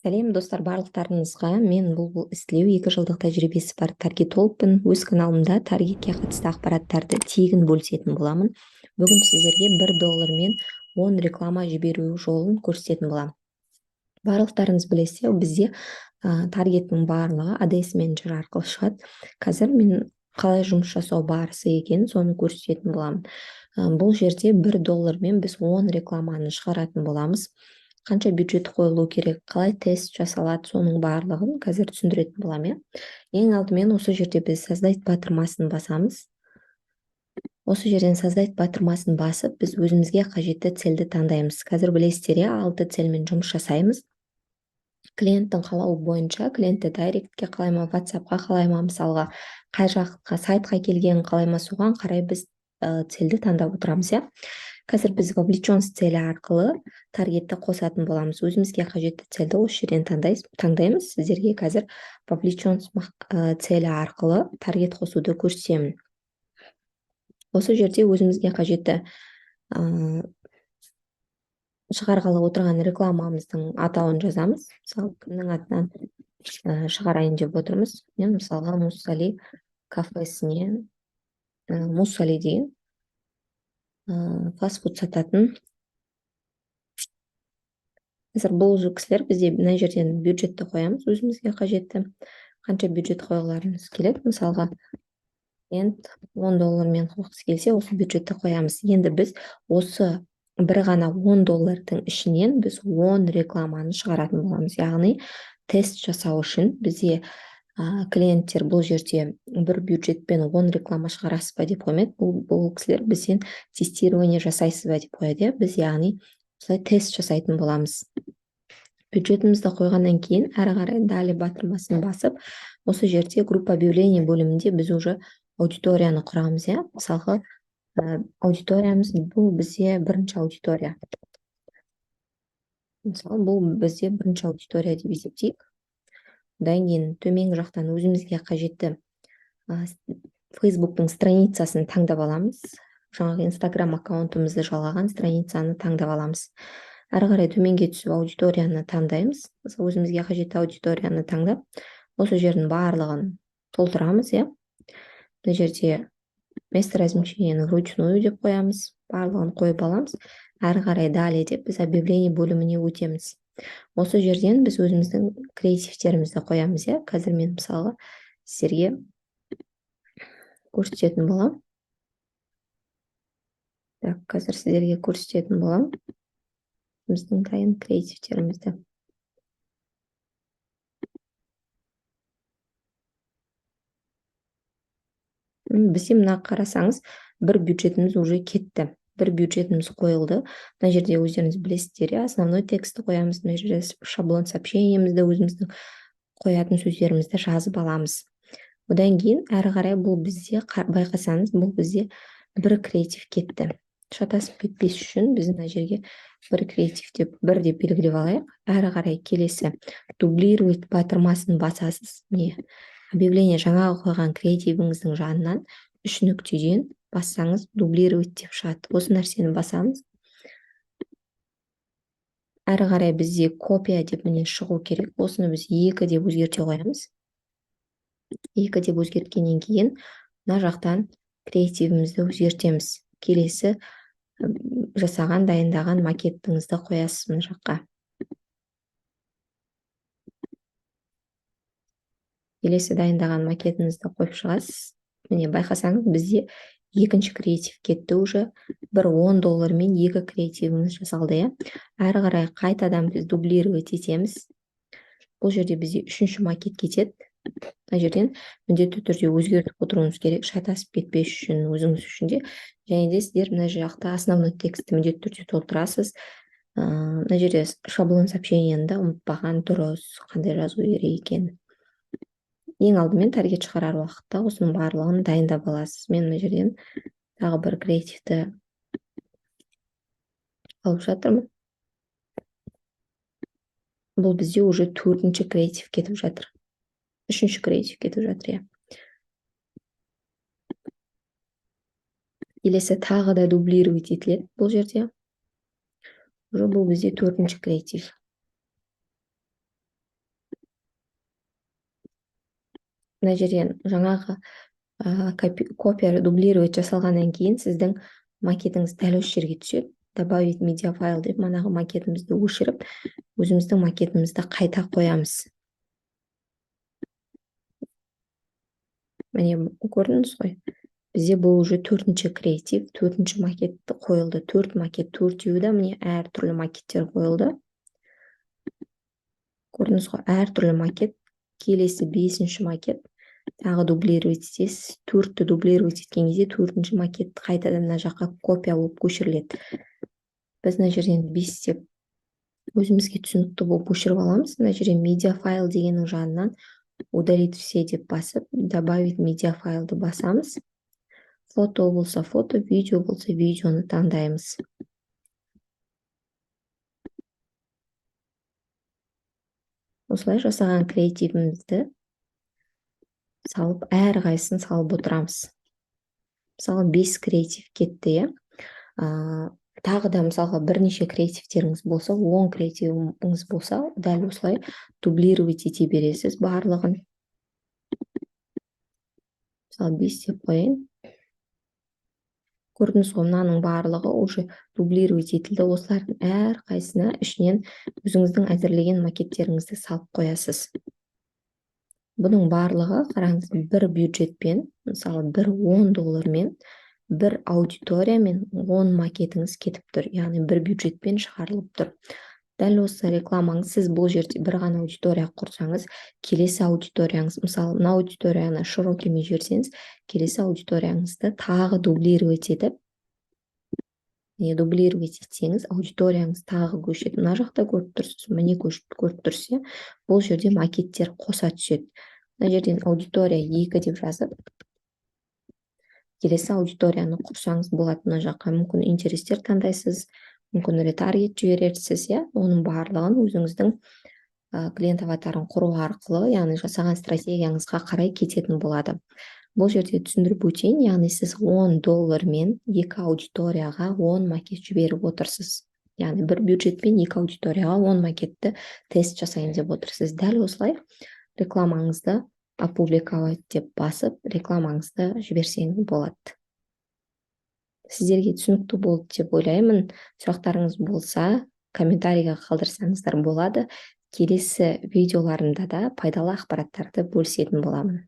Сәлем достар барлықтарыңызға. Мен бұл іздеу 2 жылдық тәжірибесі бар таргетологпын. Өз каналымда таргетке қатысты ақпараттарды тегін бөлісетін боламын. Бүгін сіздерге $1 10 реклама жіберу жолын көрсететін боламын. Барлықтарыңыз білесіздер, бізде таргеттің барлығы ADS менеджер арқылы шығады. Қазір мен қалай жұмыс жасау барысы екенін соны көрсететін боламын. Бұл жерде $1 біз 10 рекламаны шығаратын боламыз. Қанша бюджет қойылу керек, қалай тест жасалады, соның барлығын қазір түсіндіретін боламын. Ең алдымен осы жерде біз создать батырмасын басамыз. Осы жерден создать батырмасын басып, біз өзімізге қажетті цельді таңдаймыз. Қазір білесіздер, 6 цельмен жұмыс жасаймыз. Клиенттің қалауы бойынша, клиентті директке қалай ма, WhatsApp-қа қалай ма, мысалға қай жаққа, сайтқа келгенін қалай ма, соған қарай біз цельді таңдап отырамыз. Қазір біз вовлеченность целі арқылы таргетті қосатын боламыз. Өзімізге қажетті цельді осы жерден таңдаймыз. Сіздерге қазір вовлеченность целі арқылы таргет қосуды көрсетемін. Осы жерде өзімізге қажетті шығарғалы отырған рекламамыздың атауын жазамыз. Мысалы, кімнің атынан шығарайын деп отырмыз. Мен мысалға Муссали кафесіне, Муссали деген фастфуд сататын. Қазір бұл кісілер бізде мына жерден бюджетті қоямыз, өзімізге қажетті. Қанша бюджет қойғыларымыз келеді. Мысалға, $10 қойғысы келсе, осы бюджетті қоямыз. Енді біз осы бір ғана $10 ішінен біз 10 рекламаны шығаратын боламыз. Яғни, тест жасау үшін бізде клиенттер бұл жерде бір бюджетпен 10 реклама шығарасыз ба деп қоймайды. Бұл кісілер бізден тестирование жасайсыз ба деп қояды. Біз яғни тест жасайтын боламыз. Бюджетімізді қойғаннан кейін әрі қарай далі батырмасын басып, осы жерде группа объявлений бөлімінде біз уже аудиторияны құрамыз. Мысалға, аудиториямыз бұл бізде бірінші аудитория. Мысалы, бұл бізде бірінші аудитория деп есептейік. Одан кейін төменгі жақтан өзімізге қажетті Facebook'тың страницасын таңдап аламыз. Жаңағы Instagram аккаунтымызды жалғаған страницаны таңдап аламыз. Әрі қарай төменге түсіп аудиторияны таңдаймыз. Өзімізге қажетті аудиторияны таңдап, осы жердің барлығын толтырамыз. Бұл жерде место размещения вручную деп қоямыз. Барлығын қойып аламыз. Әрі қарай далее деп біз объявление бөліміне өтеміз. Осы жерден біз өзіміздің креативтерімізді қоямыз. Қазір мен мысалға сіздерге көрсететін болам. Қазір сіздерге көрсететін болам. Біздің дайын креативтерімізді. Бізде мына қарасаңыз, бір бюджетіміз уже кетті. Бір бюджетіміз қойылды. Мына жерде өздеріңіз білесіздер, основной тексті қоямыз. Мына жерде шаблон сообщениемізді, өзіміздің қоятын сөздерімізді жазып аламыз. Одан кейін әрі қарай бұл бізде, байқасаңыз, бұл бізде бір креатив кетті. Шатасып кетпес үшін біз мына жерге бір креатив деп белгілеп алайық. Әрі қарай келесі дублировать батырмасын басасыз. Объявление жаңағы қойған креативіңіздің жанынан 3 нүктеден бассаңыз дублировать деп шығады. Осы нәрсені басамыз. Әрі қарай бізде копия деп шығу керек. Осыны біз 2 деп өзгерте қоямыз. 2 деп өзгерткеннен кейін мына жақтан креативімізді өзгертеміз. Келесі жасаған, дайындаған макеттіңізді қоясыз мына жаққа. Келесі дайындаған макетіңізді қойып шығасыз. Міне байқасаңыз, бізде екінші креатив кетті уже. Бір $10 мен 2 креативіміз жасалды. Әрі қарай қайтадан біз дублировать етеміз. Бұл жерде бізде 3-ші макет кетеді. Мына жерден міндетті түрде өзгертіп отыруыңыз керек, шатасып кетпес үшін, өзіңіз үшін де. Және де сіздер мына жақта основной текстті міндетті түрде толтырасыз. Мына жерде шаблон сообщениені ұмытпаған дұрыс, қандай жазу керек екенін. Ең алдымен таргет шығарар уақытта осының барлығын дайындап аласыз. Мен мына жерден тағы бір креативті алып жатырмын. Бұл бізде уже 4-ші креатив кетіп жатыр. 3-ші креатив кетіп жатыр. Келесі тағы да дублировать етіледі бұл жерде. Уже бұл бізде 4-ші креатив. мына жерден жаңағы копия дублировать жасалғаннан кейін сіздің макетіңіз дәл осы жерге түседі. Добавить медиафайл деп манағы макетімізді өшіріп, өзіміздің макетімізді қайта қоямыз. Міне көрдіңіз ғой. Бізде бұл уже 4-ші креатив, 4-ші макет қойылды. 4 макет, 4-еуі де міне әртүрлі макеттер қойылды. Көрдіңіз ғой, әртүрлі макет. Келесі 5-ші макет. Тағы дублировать етесіз. 4-ті дублировать еткен кезде 4-ші макет қайтадан мына жаққа копия болып көшіріледі. Біз мына жерден 5 деп өзімізге түсінікті болып көшіріп аламыз. Мына жерден медиафайл дегеннің жанынан удалить все деп басып, добавить медиафайлды басамыз. Фото болса фото, видео болса видеоны таңдаймыз. Осылай жасаған креативімізді салып, әрқайсысын салып отырамыз. Мысалы 5 креатив кетті, тағы да мысалға бірнеше креативтеріңіз болса, 10 креативіңіз болса, дәл осылай дублировать ете бересіз барлығын. Мысалы 5 деп қойын. Көрдіңіз ғой, мынаның барлығы уже дублировать етілді. Осылардың әрқайсына ішінен өзіңіздің әзірлеген макеттеріңізді салып қоясыз. Бұның барлығы, қараңыз, бір бюджетпен, мысалы бір $10 бір аудиториямен 10 макетіңіз кетіп тұр. Яғни бір бюджетпен шығарылып тұр. Дәл осы рекламаңыз, сіз бұл жерде бір ғана аудитория құрсаңыз, келесі аудиторияңыз, мысалы, мына аудиторияны широкими жіберсеңіз, келесі аудиторияңызды тағы дублировать етіп, дублировать етсеңіз, аудиторияңыз тағы көшеді. Мына жақта көріп тұрсыз, міне көріп тұрсыз, бұл жерде макеттер қоса түседі. Мына жерден аудитория 2 деп жазып, келесі аудиторияны құрсаңыз болады. Мына жаққа мүмкін интерестер таңдайсыз, мүмкін ретаргет жіберерсіз, оның барлығын өзіңіздің клиент аватарын құру арқылы, яғни жасаған стратегияңызға қарай кететін болады. Бұл жерде түсіндіріп өтейін, яғни сіз $10 2 аудиторияға 10 макет жіберіп отырсыз. Яғни бір бюджетпен 2 аудиторияға 10 макетті тест жасайын деп отырсыз. Дәл осылай рекламаңызды опубликовать деп басып, рекламаңызды жіберсеңіз болады. Сіздерге түсінікті болды деп ойлаймын. Сұрақтарыңыз болса, комментарийға қалдырсаңыздар болады. Келесі видеоларымда да пайдалы ақпараттарды бөлісетін боламын.